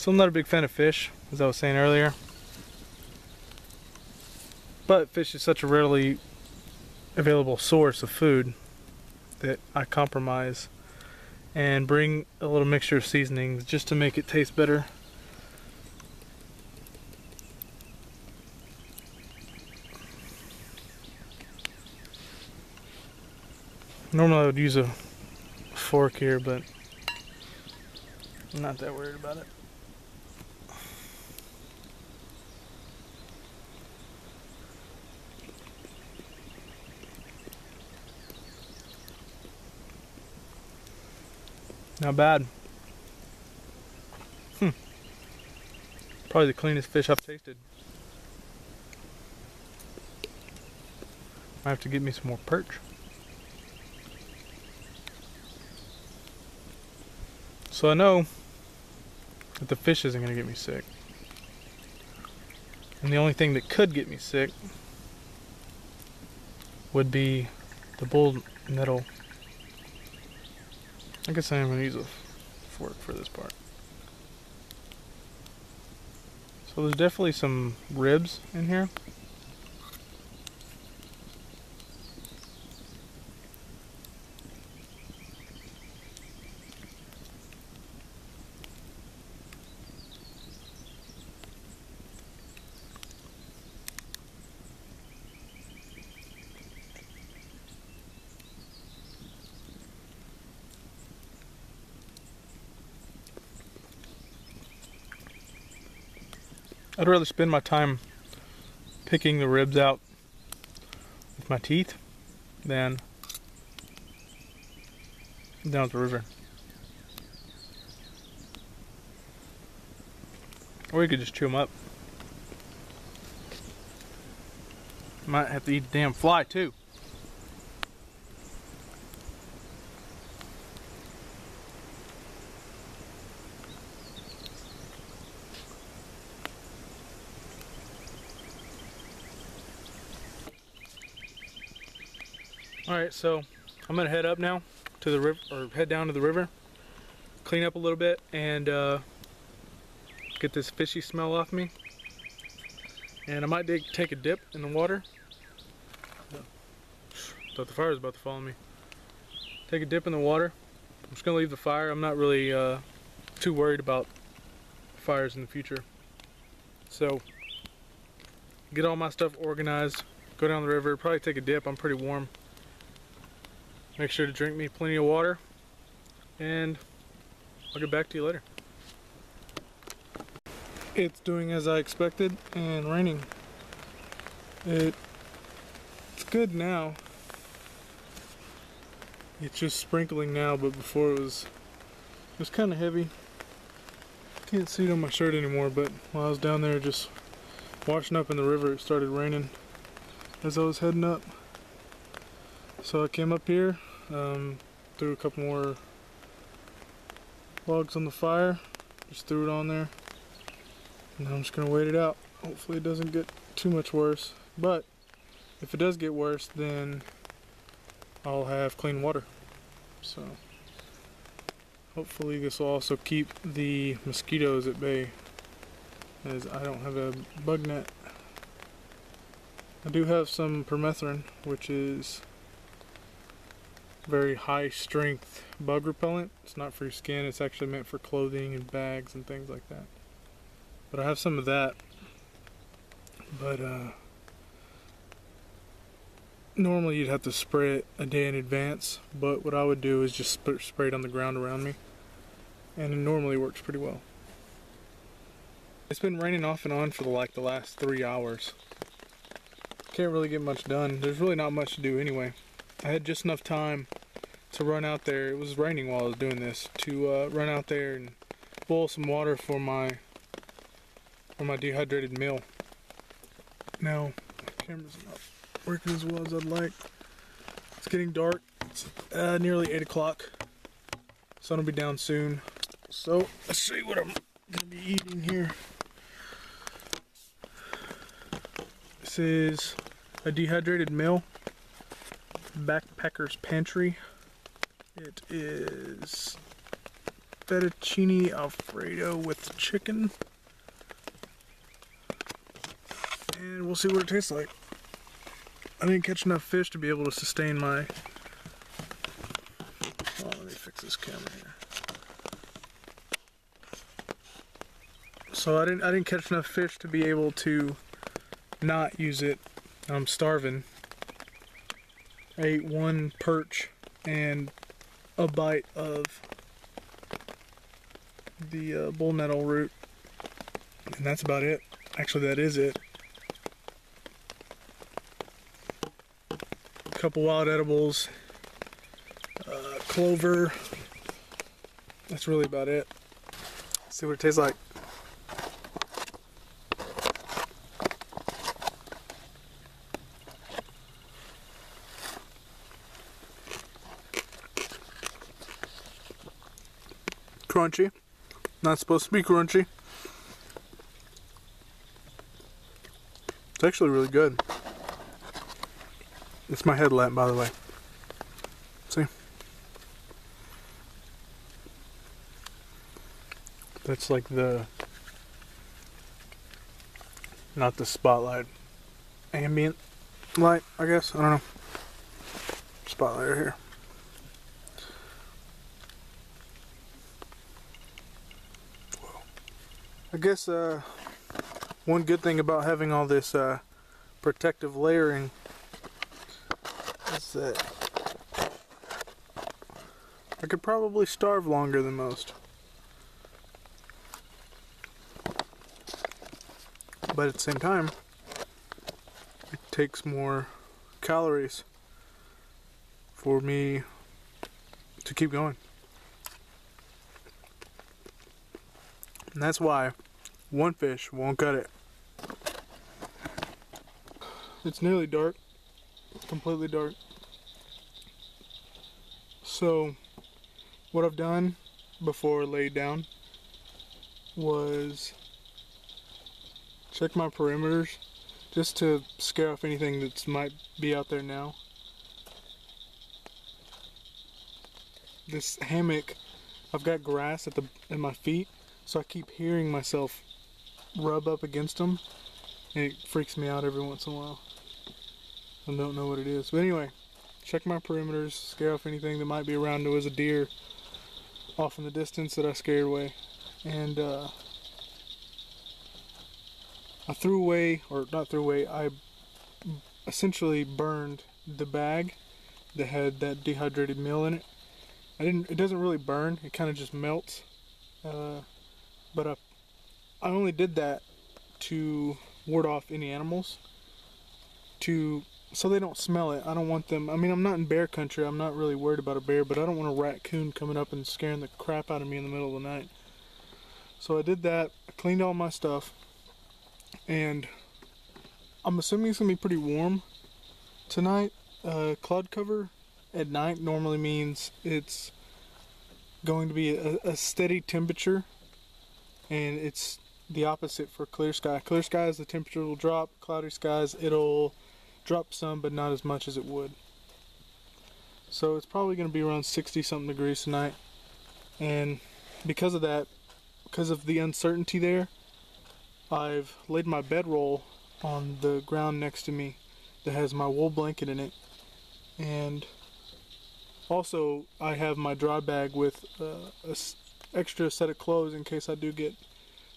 So I'm not a big fan of fish, as I was saying earlier. But fish is such a rarely available source of food that I compromise and bring a little mixture of seasonings just to make it taste better. Normally I would use a fork here, but I'm not that worried about it. Not bad. Probably the cleanest fish I've tasted. I have to get me some more perch. So I know that the fish isn't going to get me sick. And the only thing that could get me sick would be the bull nettle. I guess I am going to use a fork for this part. So there's definitely some ribs in here. I'd rather spend my time picking the ribs out with my teeth than down at the river. Or you could just chew them up. Might have to eat a damn fly too. Alright, so I'm gonna head up now to the river, or head down to the river, clean up a little bit, and get this fishy smell off me. And I might take a dip in the water. Thought the fire was about to follow me. Take a dip in the water. I'm just gonna leave the fire. I'm not really too worried about fires in the future. So get all my stuff organized, go down the river, probably take a dip. I'm pretty warm. Make sure to drink me plenty of water, and I'll get back to you later. It's doing as I expected and raining. It's good now. It's just sprinkling now, but before it was kind of heavy. Can't see it on my shirt anymore, but while I was down there just washing up in the river, it started raining as I was heading up. So I came up here, threw a couple more logs on the fire, just threw it on there, and I'm just gonna wait it out. Hopefully it doesn't get too much worse, but if it does get worse, then I'll have clean water. So hopefully this will also keep the mosquitoes at bay, as I don't have a bug net. I do have some permethrin, which is very high strength bug repellent. It's not for your skin, it's actually meant for clothing and bags and things like that. But I have some of that. But normally you'd have to spray it a day in advance, but what I would do is just spray it on the ground around me, and it normally works pretty well. It's been raining off and on for the last 3 hours. Can't really get much done. There's really not much to do anyway. I had just enough time to run out there. It was raining while I was doing this, to run out there and boil some water for my dehydrated meal. Now, my camera's not working as well as I'd like. It's getting dark. It's nearly 8 o'clock. Sun will be down soon. So, let's see what I'm gonna be eating here. This is a dehydrated meal. Backpacker's Pantry. It is fettuccine alfredo with chicken. And we'll see what it tastes like. I didn't catch enough fish to be able to sustain my... Oh, let me fix this camera here. So I didn't catch enough fish to be able to not use it. I'm starving. I ate one perch and a bite of the bull nettle root, and that's about it. Actually, that is it. A couple wild edibles, clover. That's really about it. Let's see what it tastes like. Crunchy. Not supposed to be crunchy. It's actually really good. It's my headlamp, by the way. See? That's like the... not the spotlight. Ambient light, I guess. I don't know. Spotlight right here. I guess one good thing about having all this protective layering is that I could probably starve longer than most. But at the same time, it takes more calories for me to keep going. And that's why one fish won't cut it. It's nearly dark, completely dark. So what I've done before I laid down was check my perimeters just to scare off anything that might be out there now. This hammock, I've got grass at my feet, so I keep hearing myself rub up against them, and it freaks me out every once in a while. I don't know what it is. But anyway, check my perimeters, scare off anything that might be around. There was a deer off in the distance that I scared away. And I threw away, or not threw away, I essentially burned the bag that had that dehydrated meal in it. It doesn't really burn, it kind of just melts. But I only did that to ward off any animals, so they don't smell it. I don't want them, I mean, I'm not in bear country, I'm not really worried about a bear, but I don't want a raccoon coming up and scaring the crap out of me in the middle of the night. So I did that, I cleaned all my stuff, and I'm assuming it's going to be pretty warm tonight. Cloud cover at night normally means it's going to be a steady temperature, and it's the opposite for clear sky. Clear skies, the temperature will drop. Cloudy skies, it'll drop some, but not as much as it would. So it's probably going to be around 60 something degrees tonight, and because of that, because of the uncertainty there, I've laid my bedroll on the ground next to me that has my wool blanket in it, and also I have my dry bag with an extra set of clothes in case I do get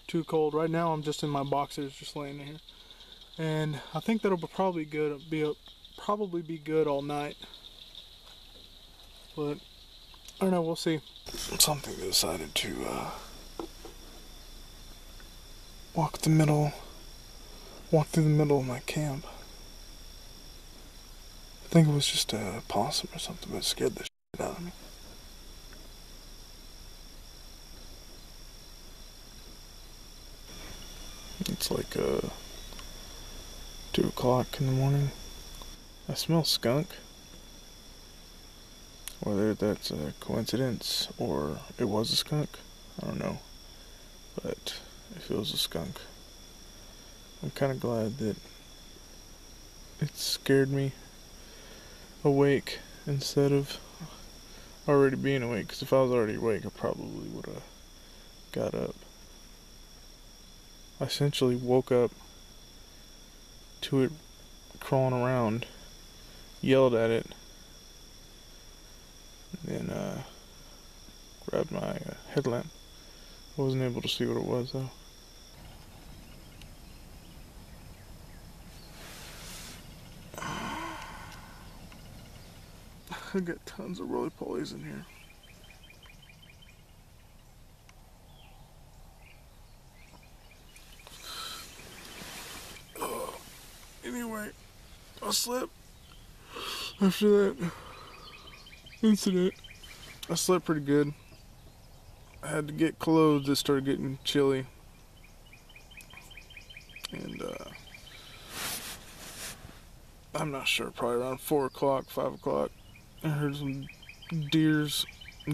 too cold. Right now I'm just in my boxers, just laying here, and I think that'll probably probably be good all night. But I don't know, we'll see. Something decided to walk through the middle of my camp. I think it was just a possum or something, but it scared the shit out of me. It's like 2 o'clock in the morning. I smell skunk. Whether that's a coincidence or it was a skunk, I don't know. But it feels a skunk. I'm kind of glad that it scared me awake instead of already being awake, because if I was already awake, I probably would have got up. I essentially woke up to it crawling around, yelled at it, and then grabbed my headlamp. I wasn't able to see what it was though. I got tons of roly-polies in here. Anyway, I slept after that incident. I slept pretty good. I had to get clothes. It started getting chilly. And I'm not sure, probably around 4 o'clock, 5 o'clock, I heard some deers. I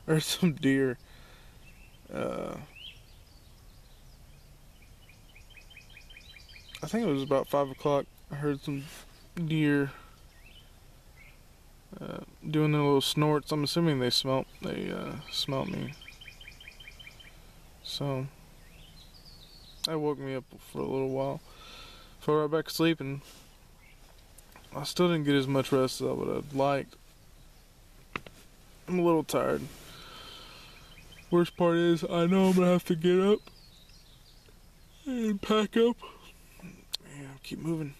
heard some deer. I think it was about 5 o'clock. I heard some deer doing their little snorts. I'm assuming they smelt me. So that woke me up for a little while. Fell right back asleep, and I still didn't get as much rest as I would have liked. I'm a little tired. Worst part is, I know I'm gonna have to get up and pack up. Yeah, keep moving.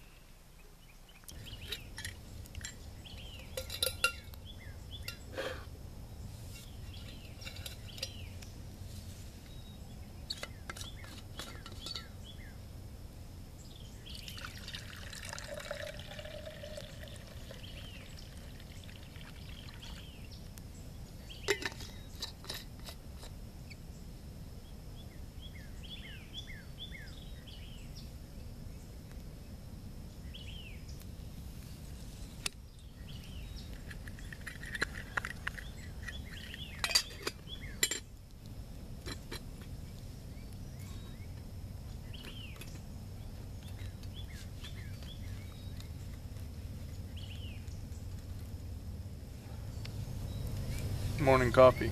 Morning coffee.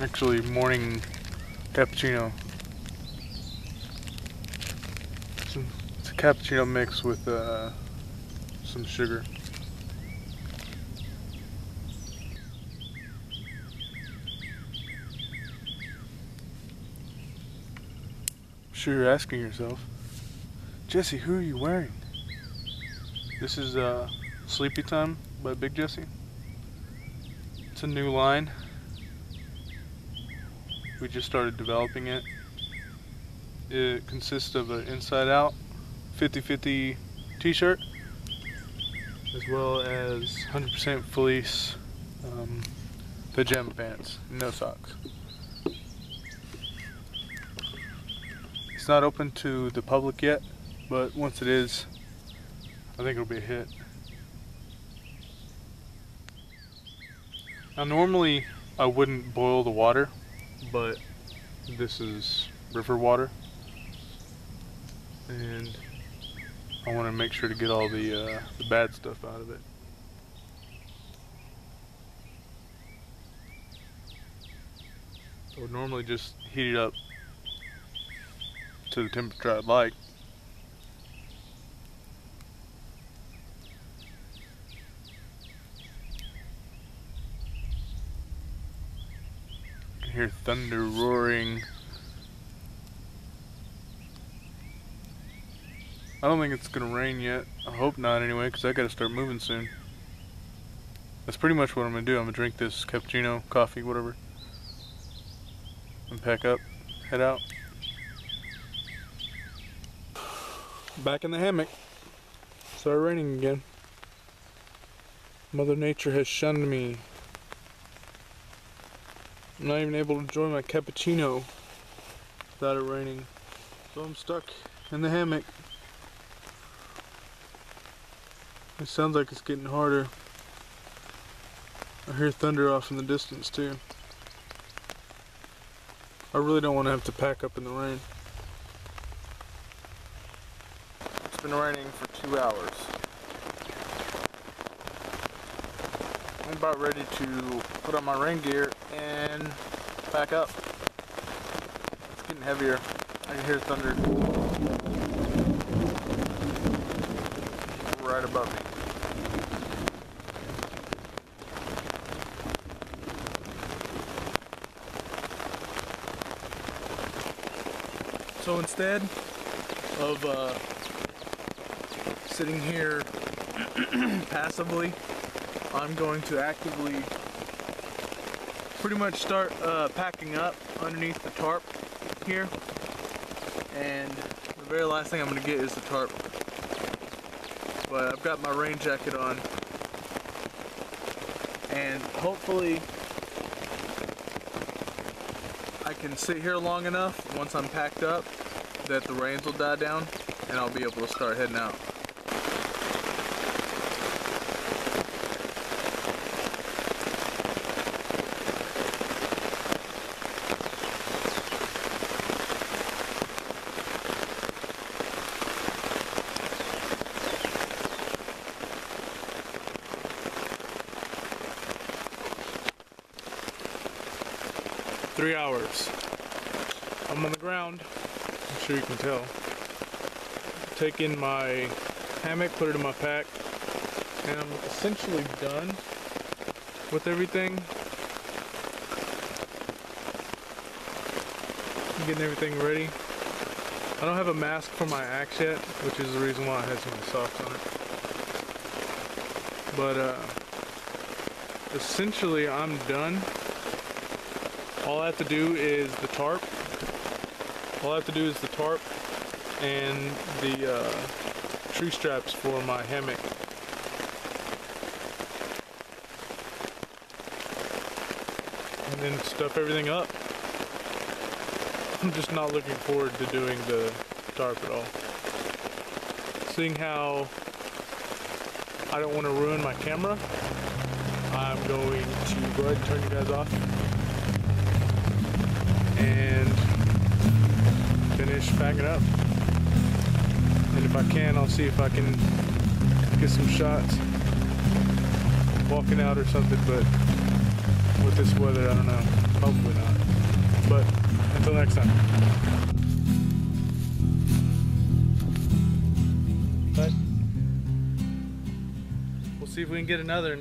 Actually, morning cappuccino. It's a cappuccino mix with some sugar. Sure, you're asking yourself, Jesse, who are you wearing? This is Sleepy Time by Big Jesse. It's a new line. We just started developing it. It consists of an inside-out 50-50 t-shirt, as well as 100% fleece pajama pants, no socks. It's not open to the public yet, but once it is, I think it'll be a hit. Now normally I wouldn't boil the water, but this is river water, and I want to make sure to get all the bad stuff out of it. I would normally just heat it up to the temperature I'd like. You can hear thunder roaring. I don't think it's gonna rain yet. I hope not anyway, because I gotta start moving soon. That's pretty much what I'm gonna do. I'm gonna drink this cappuccino, coffee, whatever, and pack up, head out. Back in the hammock. Started raining again. Mother Nature has shunned me. I'm not even able to enjoy my cappuccino without it raining. So I'm stuck in the hammock. It sounds like it's getting harder. I hear thunder off in the distance too. I really don't want to have to pack up in the rain. It's been raining for 2 hours. I'm about ready to put on my rain gear and pack up. It's getting heavier. I can hear thunder right above me. So instead of sitting here passively, I'm going to actively pretty much start packing up underneath the tarp here. And the very last thing I'm going to get is the tarp. But I've got my rain jacket on. And hopefully I can sit here long enough once I'm packed up that the rains will die down and I'll be able to start heading out. Three hours. I'm on the ground. I'm sure you can tell. Taking my hammock, put it in my pack, and I'm essentially done with everything. I'm getting everything ready. I don't have a mask for my axe yet, which is the reason why I had some socks on it. But essentially I'm done. All I have to do is the tarp. All I have to do is the tarp and the tree straps for my hammock. And then stuff everything up. I'm just not looking forward to doing the tarp at all. Seeing how I don't want to ruin my camera, I'm going to go ahead and turn you guys off and finish packing up. And if I can, I'll see if I can get some shots walking out or something, but with this weather, I don't know, probably not. But until next time. But we'll see if we can get another.